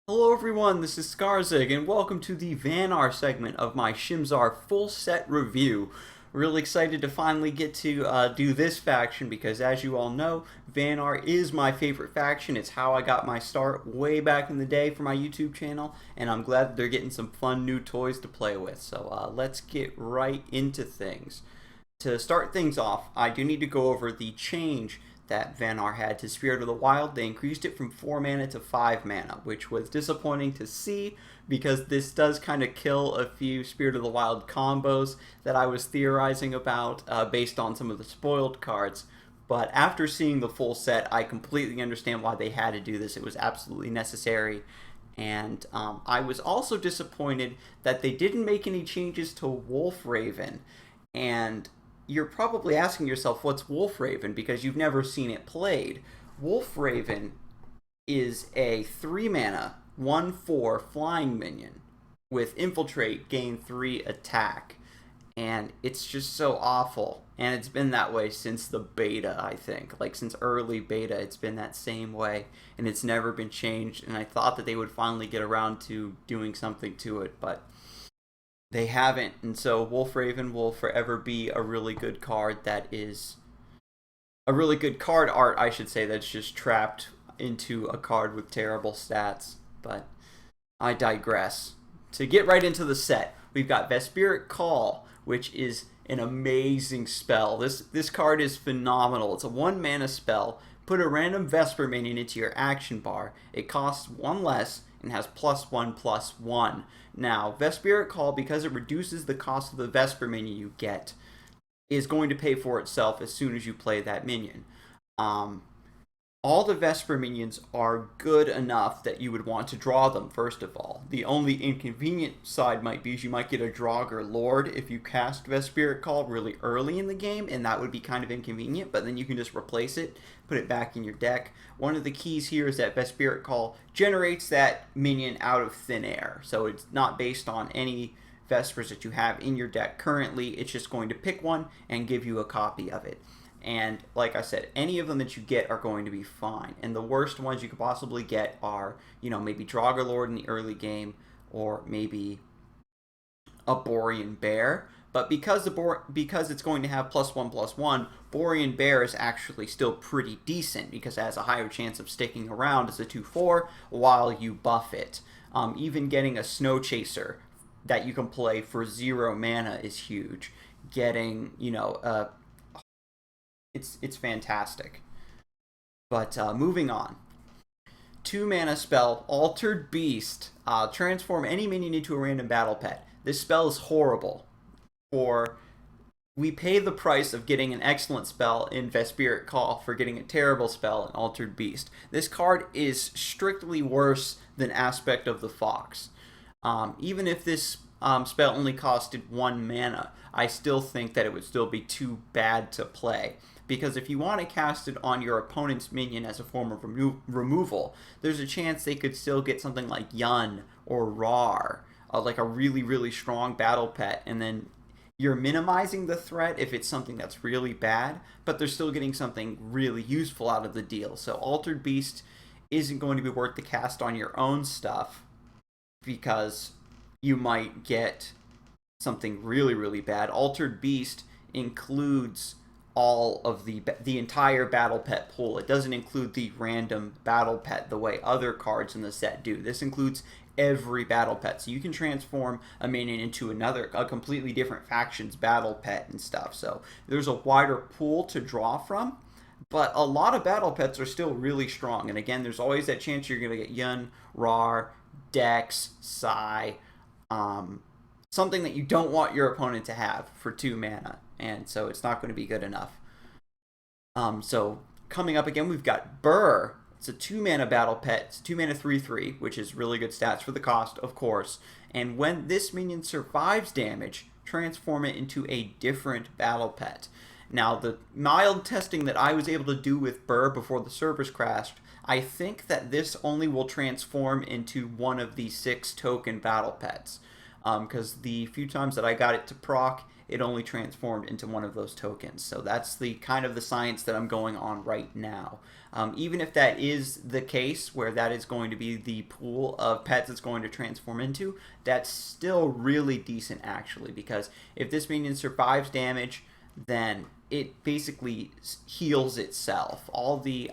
Hello everyone, this is Scarzig, and welcome to the Vanar segment of my Shim'Zar full set review. Really excited to finally get to do this faction because, as you all know, Vanar is my favorite faction. It's how I got my start way back in the day for my YouTube channel, and I'm glad that they're getting some fun new toys to play with. So let's get right into things. To start things off, I do need to go over the change that Vanar had to Spirit of the Wild. They increased it from 4 mana to 5 mana, which was disappointing to see because this does kind of kill a few Spirit of the Wild combos that I was theorizing about based on some of the spoiled cards. But after seeing the full set, I completely understand why they had to do this. It was absolutely necessary. And I was also disappointed that they didn't make any changes to Wolf Raven. And you're probably asking yourself, what's Wolf Raven? Because you've never seen it played. Wolf Raven is a 3 mana, 1/4 flying minion with Infiltrate, gain 3 attack. And it's just so awful. And it's been that way since the beta, I think. Like, since early beta, it's been that same way. And it's never been changed. And I thought that they would finally get around to doing something to it, but they haven't, and so Wolf Raven will forever be a really good card that is a really good card art, I should say, that's just trapped into a card with terrible stats. But I digress. To get right into the set, we've got Vesperic Call, which is an amazing spell. This card is phenomenal. It's a 1 mana spell. Put a random Vesper minion into your action bar. It costs 1 less and has +1/+1. Now, Vesperic Call, because it reduces the cost of the Vesper minion you get, is going to pay for itself as soon as you play that minion. All the Vesper minions are good enough that you would want to draw them, first of all. The only inconvenient side might be is you might get a Draugr Lord if you cast Vesperic Call really early in the game, and that would be kind of inconvenient, but then you can just replace it, put it back in your deck. One of the keys here is that Vesperic Call generates that minion out of thin air, so it's not based on any Vespers that you have in your deck currently. It's just going to pick one and give you a copy of it. And like I said, any of them that you get are going to be fine. And the worst ones you could possibly get are, maybe Draugr Lord in the early game, or maybe a Borean Bear. But because it's going to have +1/+1, Borean Bear is actually still pretty decent because it has a higher chance of sticking around as a 2/4 while you buff it. Even getting a Snow Chaser that you can play for 0 mana is huge. Getting, it's fantastic. But moving on. 2 mana spell, Altered Beast. Transform any minion into a random battle pet. This spell is horrible. We pay the price of getting an excellent spell in Vesperic Call for getting a terrible spell in Altered Beast. This card is strictly worse than Aspect of the Fox. Even if this spell only costed 1 mana, I still think that it would still be too bad to play. Because if you want to cast it on your opponent's minion as a form of removal, there's a chance they could still get something like Yun or Rar, like a really, really strong battle pet, and then you're minimizing the threat if it's something that's really bad, but they're still getting something really useful out of the deal. So Altered Beast isn't going to be worth the cast on your own stuff because you might get something really, really bad. Altered Beast includes all of the entire battle pet pool. It doesn't include the random battle pet the way other cards in the set do. This includes every battle pet, so you can transform a minion into a completely different faction's battle pet and stuff. So there's a wider pool to draw from, but a lot of battle pets are still really strong. And again, there's always that chance you're going to get Yun, Rar, Dex, Psy, something that you don't want your opponent to have for 2 mana, and so it's not going to be good enough. So coming up again, we've got Burr. It's a 2 mana battle pet. It's 2 mana 3/3, which is really good stats for the cost, of course. And when this minion survives damage, transform it into a different battle pet. Now, the mild testing that I was able to do with Burr before the servers crashed, I think that this only will transform into one of the 6 token battle pets. Because the few times that I got it to proc, it only transformed into one of those tokens. So that's the kind of the science that I'm going on right now. Even if that is the case, where that is going to be the pool of pets it's going to transform into, that's still really decent actually, because if this minion survives damage, then it basically heals itself. All the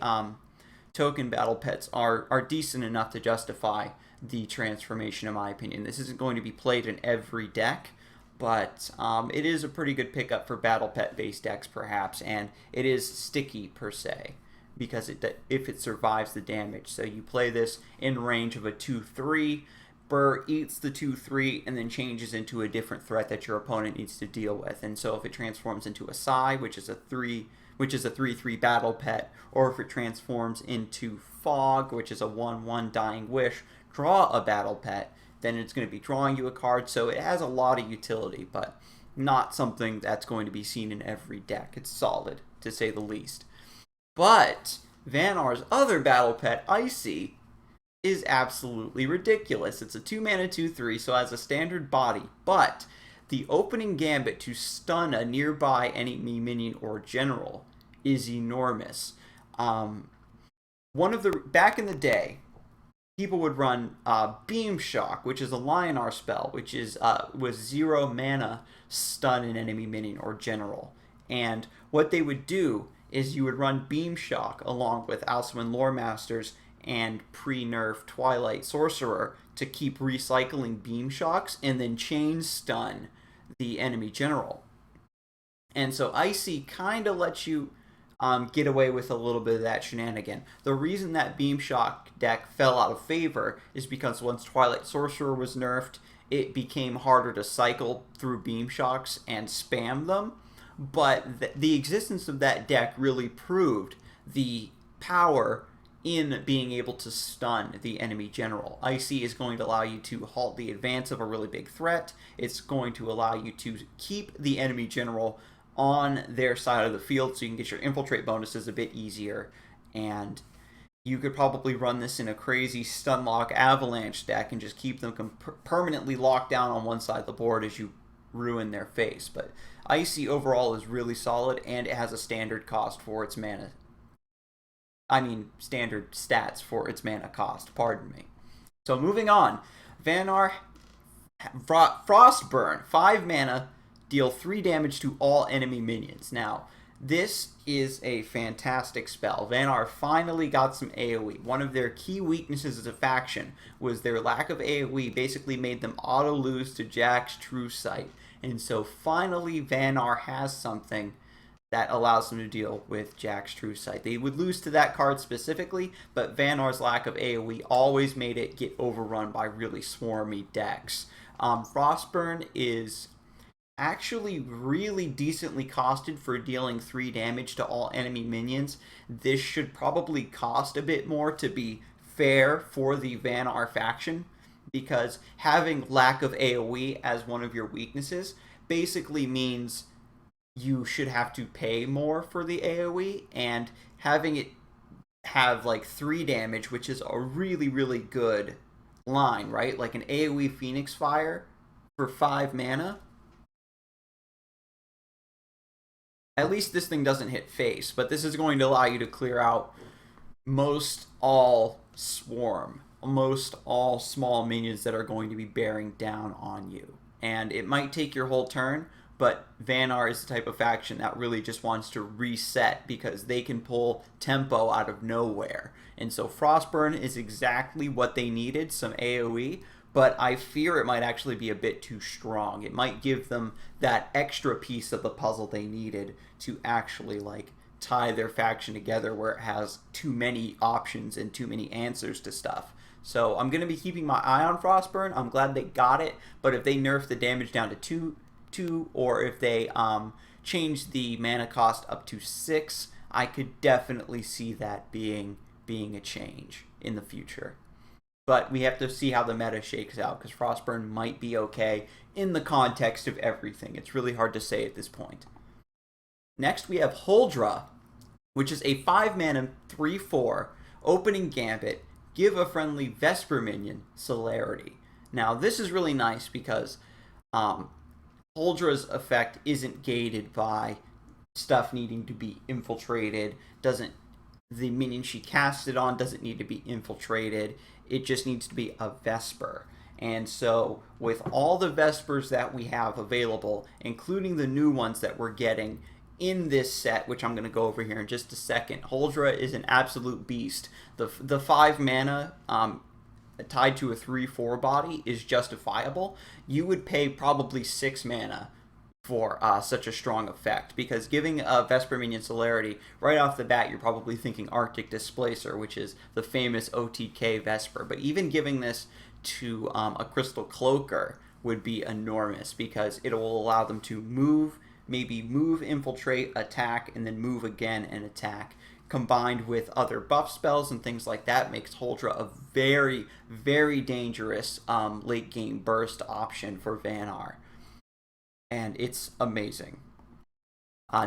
token battle pets are decent enough to justify the transformation, in my opinion. This isn't going to be played in every deck, but it is a pretty good pickup for battle pet based decks perhaps, and it is sticky per se, because if it survives the damage. So you play this in range of a 2-3, Burr eats the 2-3 and then changes into a different threat that your opponent needs to deal with. And so if it transforms into a Psy, which is a 3/3 battle pet, or if it transforms into Fog, which is a 1/1 Dying Wish, draw a battle pet, then it's going to be drawing you a card. So it has a lot of utility, but not something that's going to be seen in every deck. It's solid, to say the least. But Vanar's other battle pet, Icy, is absolutely ridiculous. It's a 2-mana 2/3, so has a standard body, but the opening gambit to stun a nearby enemy minion or general is enormous. Back in the day, people would run Beam Shock, which is a Lionar spell, which was 0 mana stun an enemy minion or general. And what they would do is you would run Beam Shock along with Alswin Lore Masters and pre-nerf Twilight Sorcerer to keep recycling Beam Shocks and then chain stun the enemy general. And so Icy kind of lets you get away with a little bit of that shenanigan. The reason that Beam Shock deck fell out of favor is because once Twilight Sorcerer was nerfed, it became harder to cycle through Beam Shocks and spam them. But the existence of that deck really proved the power in being able to stun the enemy general. Icy is going to allow you to halt the advance of a really big threat. It's going to allow you to keep the enemy general on their side of the field so you can get your infiltrate bonuses a bit easier. And you could probably run this in a crazy Stunlock Avalanche deck and just keep them permanently locked down on one side of the board as you ruin their face. But Icy overall is really solid, and it has a standard cost for its mana. Standard stats for its mana cost, pardon me. So moving on, Vanar Frostburn, 5 mana, deal 3 damage to all enemy minions. Now, this is a fantastic spell. Vanar finally got some AoE. One of their key weaknesses as a faction was their lack of AoE basically made them auto-lose to Jack's True Sight. And so finally Vanar has something that allows them to deal with Jack's True Sight. They would lose to that card specifically, but Vanar's lack of AoE always made it get overrun by really swarmy decks. Frostburn is actually really decently costed for dealing 3 damage to all enemy minions. This should probably cost a bit more to be fair for the Vanar faction, because having lack of AoE as one of your weaknesses basically means you should have to pay more for the AoE, and having it have like 3 damage, which is a really, really good line, right? Like an AoE Phoenix Fire for 5 mana. At least this thing doesn't hit face, but this is going to allow you to clear out most all swarm, most all small minions that are going to be bearing down on you. And it might take your whole turn, but Vanar is the type of faction that really just wants to reset because they can pull tempo out of nowhere. And so Frostburn is exactly what they needed, some AoE, but I fear it might actually be a bit too strong. It might give them that extra piece of the puzzle they needed to actually like tie their faction together, where it has too many options and too many answers to stuff. So I'm going to be keeping my eye on Frostburn. I'm glad they got it, but if they nerf the damage down to 2, or if they change the mana cost up to 6, I could definitely see that being a change in the future. But we have to see how the meta shakes out, because Frostburn might be okay in the context of everything. It's really hard to say at this point. Next we have Huldra, which is a 5 mana 3/4 opening gambit. Give a friendly Vesper minion Solarity. Now this is really nice because Huldra's effect isn't gated by stuff needing to be infiltrated, doesn't the minion she cast it on doesn't need to be infiltrated. It just needs to be a Vesper. And so with all the Vespers that we have available, including the new ones that we're getting in this set, which I'm going to go over here in just a second, Huldra is an absolute beast. The 5 mana tied to a 3/4 body is justifiable. You would pay probably 6 mana for such a strong effect, because giving a Vesper minion Solarity right off the bat, you're probably thinking Arctic Displacer, which is the famous OTK Vesper. But even giving this to a Crystal Cloaker would be enormous, because it will allow them to move, maybe move, infiltrate, attack, and then move again and attack. Combined with other buff spells and things like that, makes Huldra a very, very dangerous late game burst option for Vanar. And it's amazing.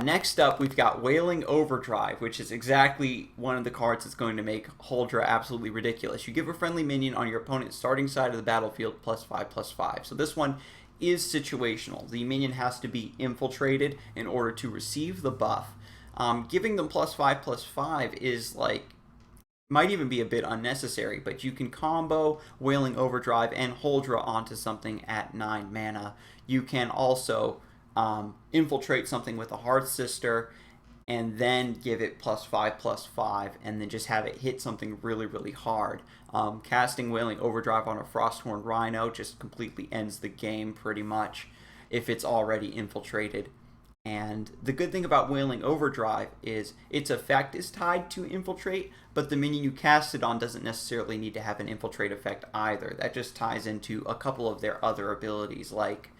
Next up, we've got Wailing Overdrive, which is exactly one of the cards that's going to make Huldra absolutely ridiculous. You give a friendly minion on your opponent's starting side of the battlefield +5/+5. So this one is situational. The minion has to be infiltrated in order to receive the buff. Giving them +5/+5 is like, might even be a bit unnecessary, but you can combo Wailing Overdrive and Huldra onto something at 9 mana. You can also infiltrate something with a Hearth Sister and then give it +5/+5 and then just have it hit something really, really hard. Casting Wailing Overdrive on a Frosthorn Rhino just completely ends the game pretty much if it's already infiltrated. And the good thing about Wailing Overdrive is its effect is tied to infiltrate, but the minion you cast it on doesn't necessarily need to have an infiltrate effect either. That just ties into a couple of their other abilities, like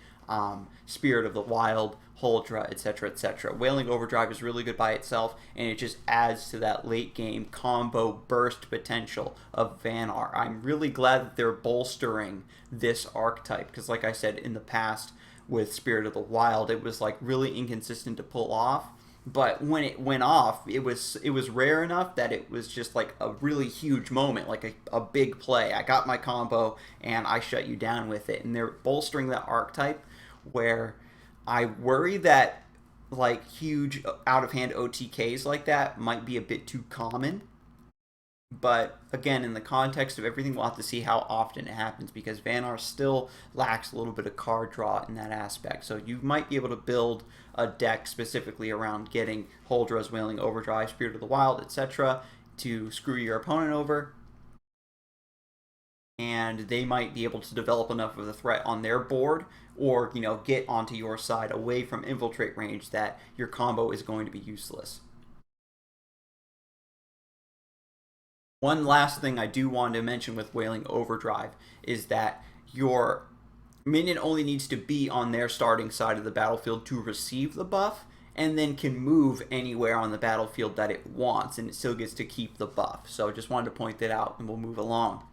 Spirit of the Wild, Huldra, etc., etc. Wailing Overdrive is really good by itself, and it just adds to that late game combo burst potential of Vanar. I'm really glad that they're bolstering this archetype, because like I said in the past with Spirit of the Wild, it was like really inconsistent to pull off. But when it went off, it was rare enough that it was just like a really huge moment, like a big play. I got my combo and I shut you down with it. And they're bolstering that archetype, where I worry that like huge out of hand OTKs like that might be a bit too common. But again, in the context of everything, we'll have to see how often it happens, because Vanar still lacks a little bit of card draw in that aspect. So you might be able to build a deck specifically around getting Huldra's Wailing Overdrive, Spirit of the Wild, etc. to screw your opponent over. And they might be able to develop enough of a threat on their board, or get onto your side away from infiltrate range, that your combo is going to be useless. One last thing I do want to mention with Wailing Overdrive is that your minion only needs to be on their starting side of the battlefield to receive the buff, and then can move anywhere on the battlefield that it wants, and it still gets to keep the buff. So just wanted to point that out, and we'll move along.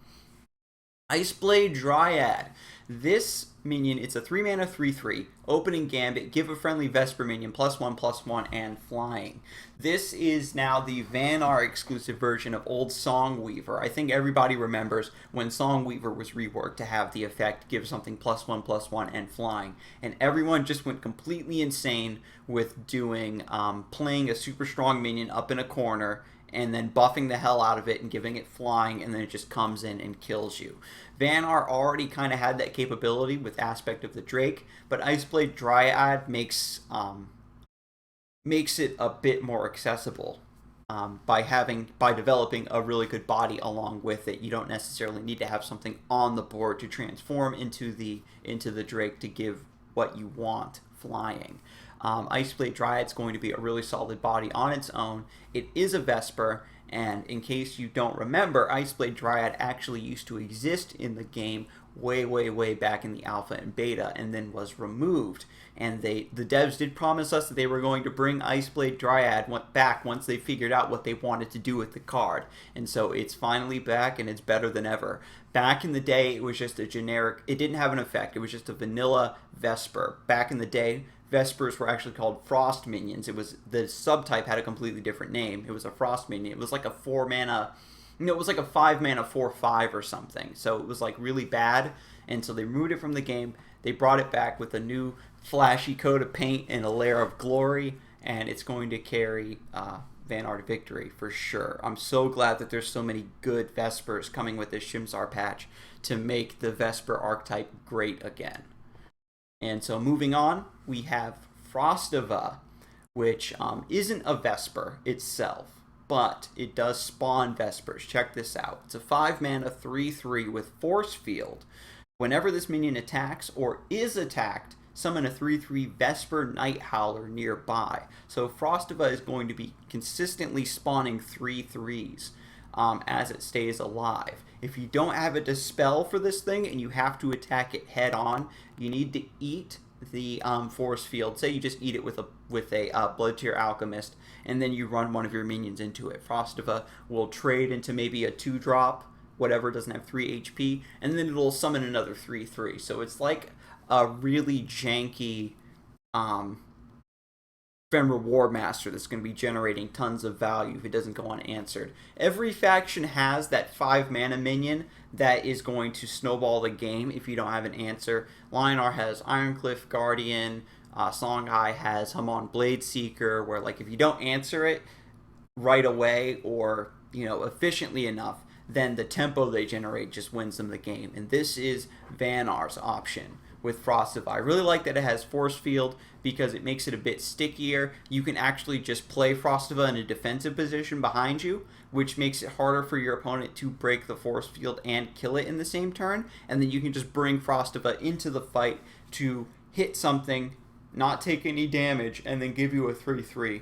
Iceblade Dryad. This minion, it's a 3 mana 3/3, opening gambit, give a friendly Vesper minion +1/+1 and flying. This is now the Vanar exclusive version of old Songweaver. I think everybody remembers when Songweaver was reworked to have the effect give something +1/+1 and flying, and everyone just went completely insane with doing playing a super strong minion up in a corner and then buffing the hell out of it and giving it flying, and then it just comes in and kills you. Vanar already kind of had that capability with Aspect of the Drake, but Iceblade Dryad makes it a bit more accessible by developing a really good body along with it. You don't necessarily need to have something on the board to transform into the Drake to give what you want, flying. Iceblade Dryad's going to be a really solid body on its own. It is a Vesper, and in case you don't remember, Iceblade Dryad actually used to exist in the game way back in the alpha and beta, and then was removed. And the devs did promise us that they were going to bring Iceblade Dryad back once they figured out what they wanted to do with the card. And so it's finally back, and it's better than ever. Back in the day, it was just a generic, it didn't have an effect, it was just a vanilla Vesper. Back in the day, Vespers were actually called Frost Minions. It was, the subtype had a completely different name. It was a Frost Minion. It was like a 4 mana, it was like a 5 mana 4/5 or something. So it was like really bad, and so they removed it from the game. They brought it back with a new flashy coat of paint and a layer of glory, and it's going to carry Vanar to victory for sure. I'm so glad that there's so many good Vespers coming with this Shim'Zar patch to make the Vesper archetype great again. And so moving on, we have Frostiva, which isn't a Vesper itself, but it does spawn Vespers. Check this out. It's a 5-mana 3/3 with Force Field. Whenever this minion attacks or is attacked, summon a 3/3 Vesper Night Howler nearby. So Frostiva is going to be consistently spawning 3/3s as it stays alive. If you don't have a dispel for this thing and you have to attack it head on, you need to eat the force field. Say you just eat it with a Blood Tier Alchemist, and then you run one of your minions into it. Frostiva will trade into maybe a 2-drop, whatever, doesn't have 3 HP, and then it'll summon another 3/3. So it's like a really janky Ephemeral War Master that's going to be generating tons of value if it doesn't go unanswered. Every faction has that 5-mana minion that is going to snowball the game if you don't have an answer. Lionar has Ironcliff Guardian. Songhai has Hamon Bladeseeker, where like if you don't answer it right away or efficiently enough, then the tempo they generate just wins them the game. And this is Vanar's option with Frostiva. I really like that it has Force Field because it makes it a bit stickier. You can actually just play Frostiva in a defensive position behind you, which makes it harder for your opponent to break the Force Field and kill it in the same turn. And then you can just bring Frostiva into the fight to hit something, not take any damage, and then give you a 3/3.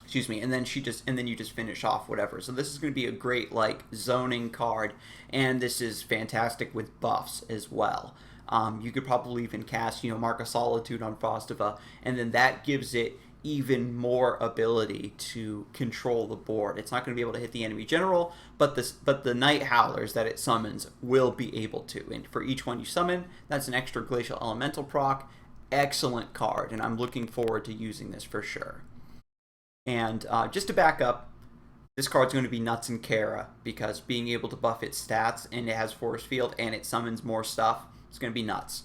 Excuse me, and then you just finish off whatever. So this is going to be a great like zoning card, and this is fantastic with buffs as well. You could probably even cast, Mark of Solitude on Frostiva, and then that gives it even more ability to control the board. It's not going to be able to hit the enemy general, but the Night Howlers that it summons will be able to. And for each one you summon, that's an extra Glacial Elemental proc. Excellent card, and I'm looking forward to using this for sure. And just to back up, this card's going to be nuts in Kara, because being able to buff its stats, and it has Force Field, and it summons more stuff, it's going to be nuts.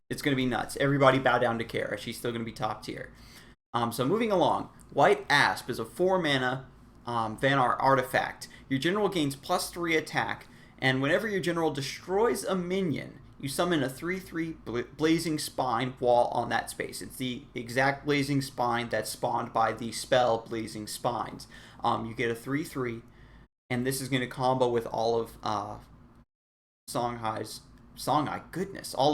It's going to be nuts. Everybody bow down to Kara. She's still going to be top tier. So moving along, White Asp is a 4-mana Vanar artifact. Your general gains +3 attack, and whenever your general destroys a minion, you summon a 3/3 Blazing Spine wall on that space. It's the exact Blazing Spine that's spawned by the spell Blazing Spines. You get a 3/3, and this is going to combo with all of all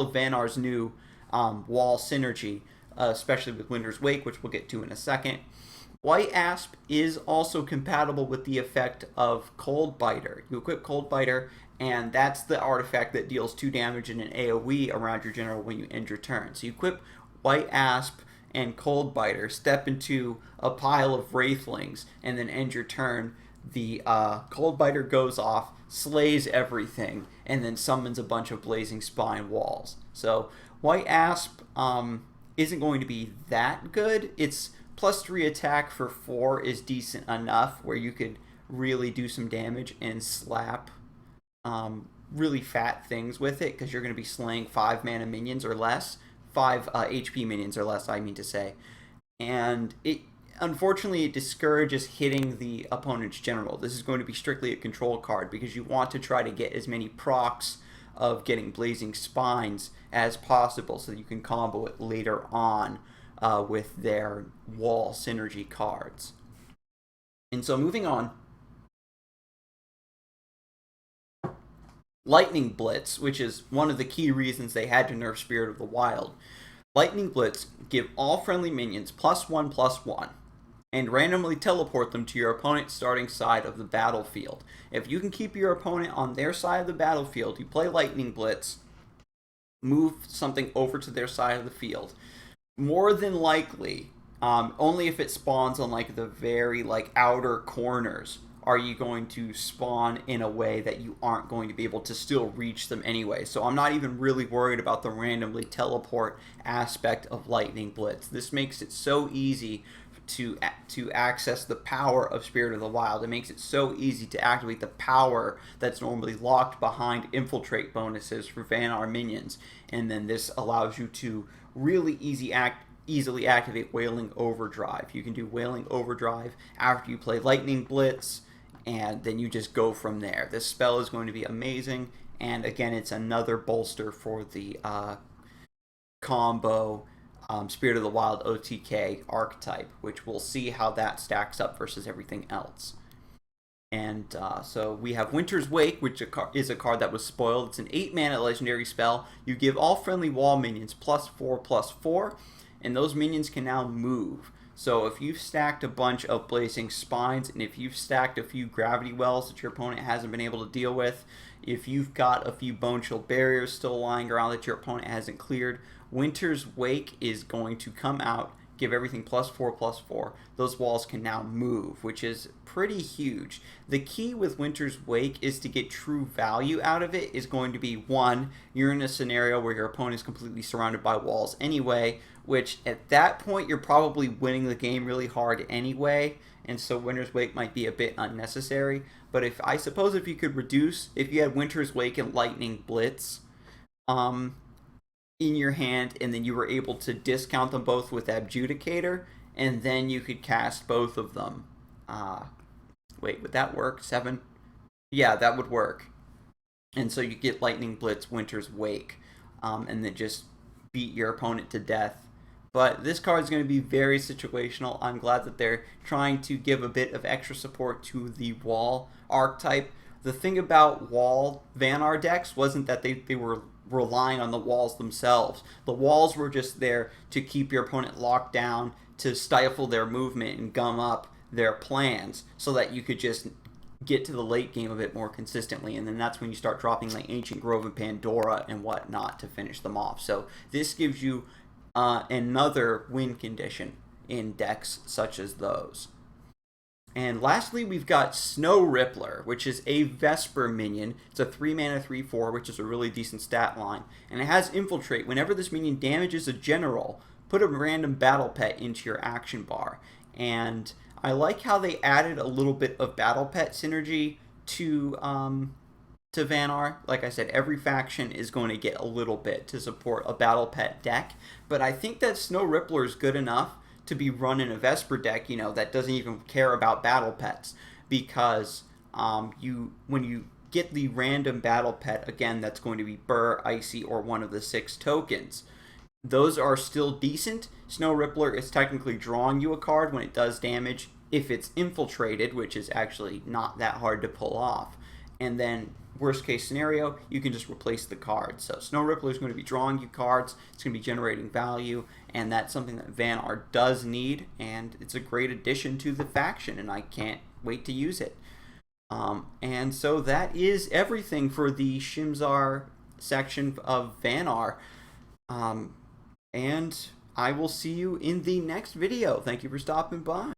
of Vanar's new wall synergy, especially with Winter's Wake, which we'll get to in a second. White Asp is also compatible with the effect of Cold Biter. You equip Cold Biter, and that's the artifact that deals 2 damage in an AoE around your general when you end your turn. So you equip White Asp and Cold Biter, step into a pile of Wraithlings, and then end your turn. The Cold Biter goes off, slays everything, and then summons a bunch of Blazing Spine walls. So White Asp isn't going to be that good. It's +3 attack for 4 is decent enough, where you could really do some damage and slap really fat things with it, because you're going to be slaying 5-mana minions or less, 5 HP minions or less, I mean to say. And unfortunately, it discourages hitting the opponent's general. This is going to be strictly a control card, because you want to try to get as many procs of getting Blazing Spines as possible, so that you can combo it later on with their wall synergy cards. And so moving on, Lightning Blitz, which is one of the key reasons they had to nerf Spirit of the Wild. Lightning Blitz give all friendly minions +1/+1, and randomly teleport them to your opponent's starting side of the battlefield. If you can keep your opponent on their side of the battlefield, you play Lightning Blitz, move something over to their side of the field. More than likely, only if it spawns on like the very outer corners are you going to spawn in a way that you aren't going to be able to still reach them anyway. So I'm not even really worried about the randomly teleport aspect of Lightning Blitz. This makes it so easy to access the power of Spirit of the Wild. It makes it so easy to activate the power that's normally locked behind infiltrate bonuses for Vanar minions, and then this allows you to really easily activate Wailing Overdrive. You can do Wailing Overdrive after you play Lightning Blitz, and then you just go from there. This spell is going to be amazing, and again, it's another bolster for the combo Spirit of the Wild OTK archetype, which we'll see how that stacks up versus everything else. And so we have Winter's Wake, which is a card that was spoiled. It's an 8-mana legendary spell. You give all friendly wall minions +4/+4, and those minions can now move. So if you've stacked a bunch of Blazing Spines, and if you've stacked a few Gravity Wells that your opponent hasn't been able to deal with, if you've got a few Bone Chill Barriers still lying around that your opponent hasn't cleared, Winter's Wake is going to come out, give everything +4/+4. Those walls can now move, which is pretty huge. The key with Winter's Wake is to get true value out of it is going to be, one, you're in a scenario where your opponent is completely surrounded by walls anyway, which at that point you're probably winning the game really hard anyway, and so Winter's Wake might be a bit unnecessary. But if you could reduce, if you had Winter's Wake and Lightning Blitz in your hand, and then you were able to discount them both with Adjudicator, and then you could cast both of them. Wait, would that work? 7? Yeah, that would work. And so you get Lightning Blitz, Winter's Wake, and then just beat your opponent to death. But this card is going to be very situational. I'm glad that they're trying to give a bit of extra support to the wall archetype. The thing about wall Vanar decks wasn't that they were relying on the walls themselves. The walls were just there to keep your opponent locked down, to stifle their movement and gum up their plans so that you could just get to the late game a bit more consistently, and then that's when you start dropping like Ancient Grove and Pandora and whatnot to finish them off. So this gives you another win condition in decks such as those. And lastly, we've got Snow Rippler, which is a Vesper minion. It's a 3-mana 3/4, which is a really decent stat line. And it has Infiltrate. Whenever this minion damages a general, put a random battle pet into your action bar. And I like how they added a little bit of battle pet synergy to Vanar. Like I said, every faction is going to get a little bit to support a battle pet deck. But I think that Snow Rippler is good enough to be run in a Vesper deck, that doesn't even care about battle pets, because when you get the random battle pet, again, that's going to be Burr, Icy, or one of the 6 tokens. Those are still decent. Snow Rippler is technically drawing you a card when it does damage if it's infiltrated, which is actually not that hard to pull off. And then, worst case scenario, you can just replace the card. So Snow Rippler is going to be drawing you cards, it's going to be generating value, and that's something that Vanar does need, and it's a great addition to the faction, and I can't wait to use it. And so that is everything for the Shim'Zar section of Vanar. And I will see you in the next video. Thank you for stopping by.